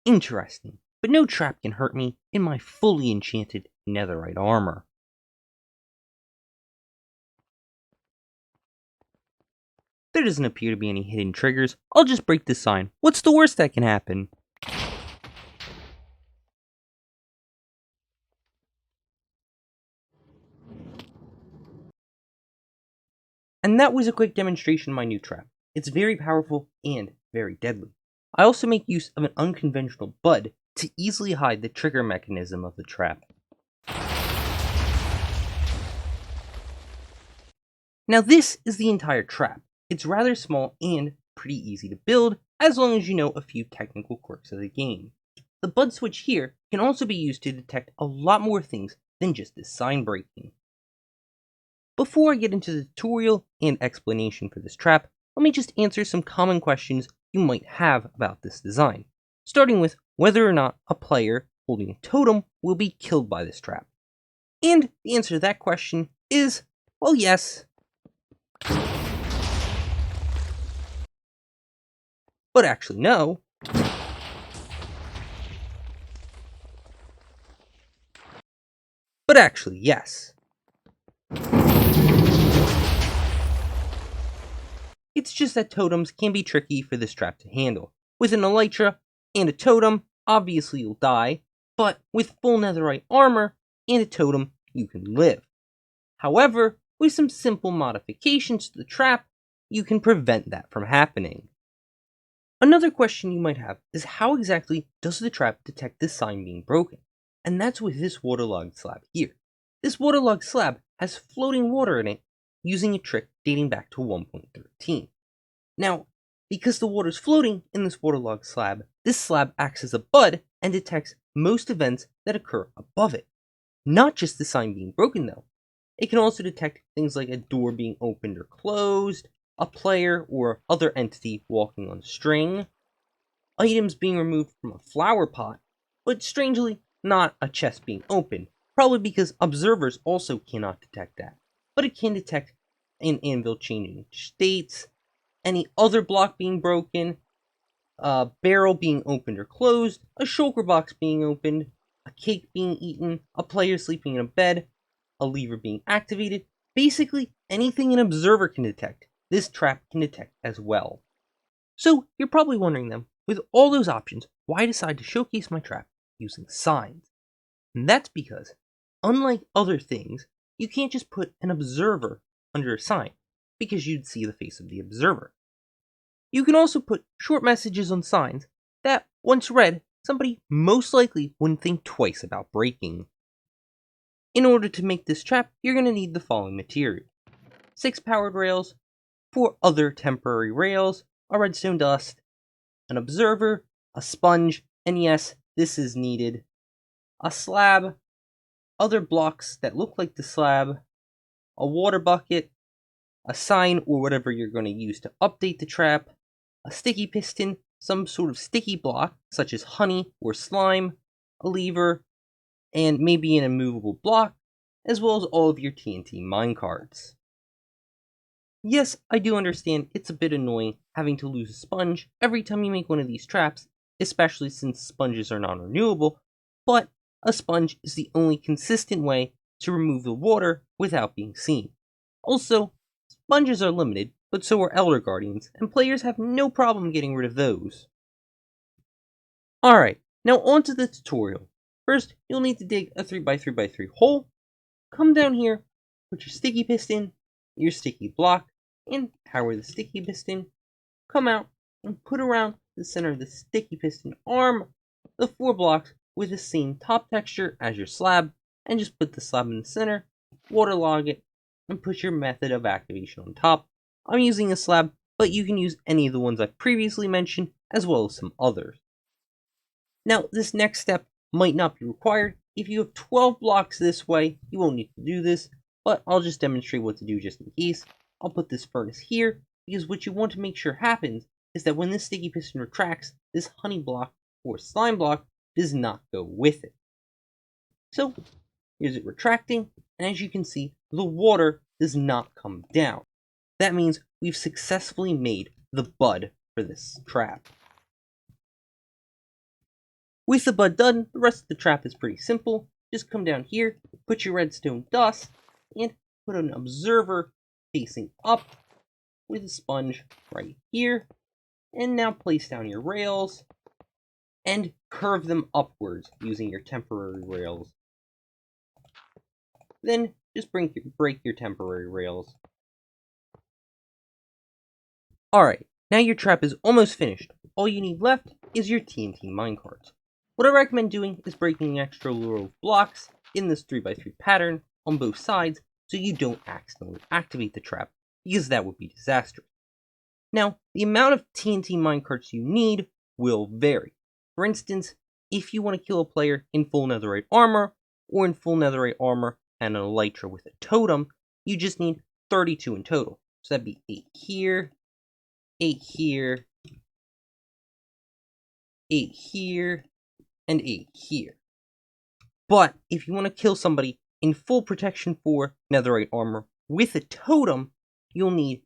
Interesting, but no trap can hurt me in my fully enchanted netherite armor. There doesn't appear to be any hidden triggers. I'll just break this sign. What's the worst that can happen? And that was a quick demonstration of my new trap. It's very powerful and very deadly. I also make use of an unconventional bud to easily hide the trigger mechanism of the trap. Now this is the entire trap. It's rather small and pretty easy to build, as long as you know a few technical quirks of the game. The bud switch here can also be used to detect a lot more things than just this sign breaking. Before I get into the tutorial and explanation for this trap, let me just answer some common questions you might have about this design, starting with whether or not a player holding a totem will be killed by this trap. And the answer to that question is, well, yes. But actually, no. But actually, yes. It's just that totems can be tricky for this trap to handle. With an elytra and a totem, obviously you'll die, but with full netherite armor and a totem, you can live. However, with some simple modifications to the trap, you can prevent that from happening. Another question you might have is how exactly does the trap detect this sign being broken? And that's with this waterlogged slab here. This waterlogged slab has floating water in it using a trick dating back to 1.13. Now, because the water is floating in this waterlogged slab, this slab acts as a bud and detects most events that occur above it. Not just the sign being broken though. It can also detect things like a door being opened or closed, a player or other entity walking on a string, items being removed from a flower pot, but strangely not a chest being opened, probably because observers also cannot detect that. But it can detect an anvil changing states, any other block being broken, a barrel being opened or closed, a shulker box being opened, a cake being eaten, a player sleeping in a bed, a lever being activated. Basically, anything an observer can detect, this trap can detect as well. So, you're probably wondering then, with all those options, why decide to showcase my trap using signs? And that's because, unlike other things, you can't just put an observer under a sign, because you'd see the face of the observer. You can also put short messages on signs that, once read, somebody most likely wouldn't think twice about breaking. In order to make this trap, you're going to need the following material: 6 powered rails, 4 other temporary rails, a redstone dust, an observer, a sponge, and yes, this is needed, a slab, other blocks that look like the slab, a water bucket, a sign or whatever you're going to use to update the trap, a sticky piston, some sort of sticky block such as honey or slime, a lever, and maybe an immovable block, as well as all of your Tnt Minecarts. Yes, I do understand it's a bit annoying having to lose a sponge every time you make one of these traps, especially since sponges are non-renewable, but a sponge is the only consistent way to remove the water without being seen. Also, sponges are limited, but so are Elder Guardians, and players have no problem getting rid of those. Alright, now on to the tutorial. First, you'll need to dig a 3x3x3 hole, come down here, put your sticky piston, your sticky block, and power the sticky piston, come out, and put around the center of the sticky piston arm the 4 blocks with the same top texture as your slab, and just put the slab in the center, waterlog it, and put your method of activation on top. I'm using a slab, but you can use any of the ones I've previously mentioned, as well as some others. Now, this next step might not be required. If you have 12 blocks this way, you won't need to do this, but I'll just demonstrate what to do just in case. I'll put this furnace here, because what you want to make sure happens is that when this sticky piston retracts, this honey block or slime block does not go with it. So, here's it retracting, and as you can see, the water does not come down. That means we've successfully made the bud for this trap. With the bud done, the rest of the trap is pretty simple. Just come down here, put your redstone dust, and put an observer facing up with a sponge right here. And now place down your rails and curve them upwards using your temporary rails. Then just break your temporary rails. Alright, now your trap is almost finished. All you need left is your TNT minecart. What I recommend doing is breaking an extra row of blocks in this 3x3 pattern on both sides so you don't accidentally activate the trap, because that would be disastrous. Now, the amount of TNT minecarts you need will vary. For instance, if you want to kill a player in full netherite armor, or in full netherite armor and an elytra with a totem, you just need 32 in total. So that'd be 8 here, 8 here, 8 here, and 8 here. But if you want to kill somebody in full protection 4 netherite armor with a totem, you'll need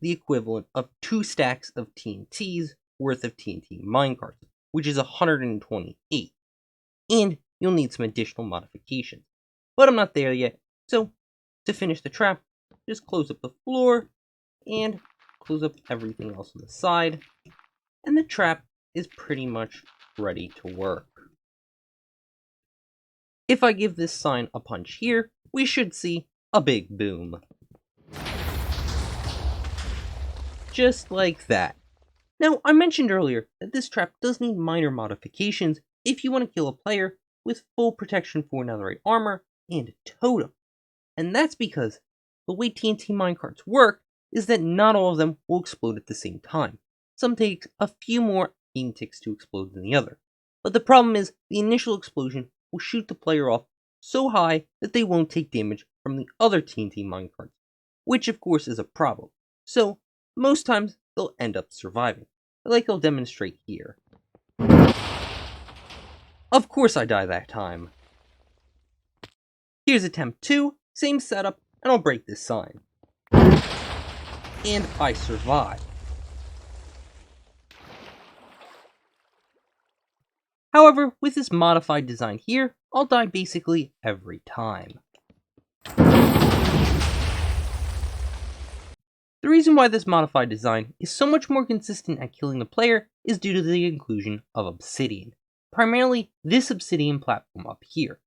the equivalent of 2 stacks of TNTs worth of TNT minecarts, which is 128. And you'll need some additional modifications. But I'm not there yet, so to finish the trap, just close up the floor and close up everything else on the side, and the trap is pretty much ready to work. If I give this sign a punch here, we should see a big boom. Just like that. Now, I mentioned earlier that this trap does need minor modifications if you want to kill a player with full protection 4 netherite armor and a totem. And that's because the way TNT minecarts work is that not all of them will explode at the same time. Some take a few more game ticks to explode than the other. But the problem is the initial explosion will shoot the player off so high that they won't take damage from the other TNT minecarts, which of course is a problem. So most times they'll end up surviving, like I'll demonstrate here. Of course I die that time. Here's attempt 2, same setup, and I'll break this sign. And I survive. However, with this modified design here, I'll die basically every time. The reason why this modified design is so much more consistent at killing the player is due to the inclusion of obsidian. Primarily, this obsidian platform up here.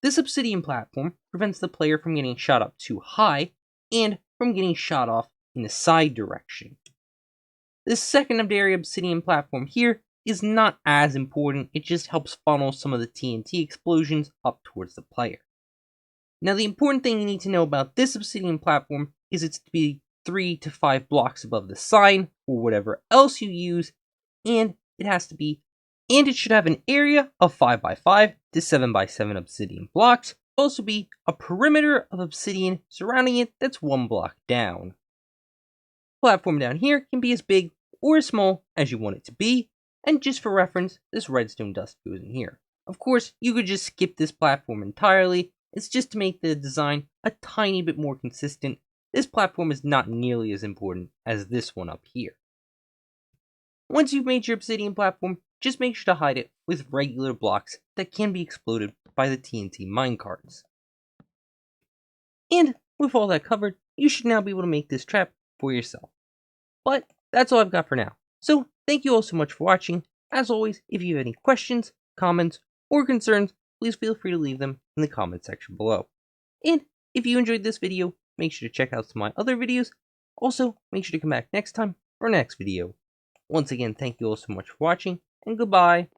This obsidian platform prevents the player from getting shot up too high, and from getting shot off in the side direction. This secondary obsidian platform here is not as important, it just helps funnel some of the TNT explosions up towards the player. Now the important thing you need to know about this obsidian platform is it's to be 3 to 5 blocks above the sign, or whatever else you use, and it should have an area of 5x5 to 7x7 obsidian blocks. Also be a perimeter of obsidian surrounding it that's 1 block down. The platform down here can be as big or as small as you want it to be, and just for reference, this redstone dust goes in here. Of course, you could just skip this platform entirely. It's just to make the design a tiny bit more consistent. This platform is not nearly as important as this one up here. Once you've made your obsidian platform, just make sure to hide it with regular blocks that can be exploded by the TNT minecarts. And with all that covered, you should now be able to make this trap for yourself. But that's all I've got for now. So thank you all so much for watching. As always, if you have any questions, comments, or concerns, please feel free to leave them in the comment section below. And if you enjoyed this video, make sure to check out some of my other videos. Also, make sure to come back next time for our next video. Once again, thank you all so much for watching, and goodbye.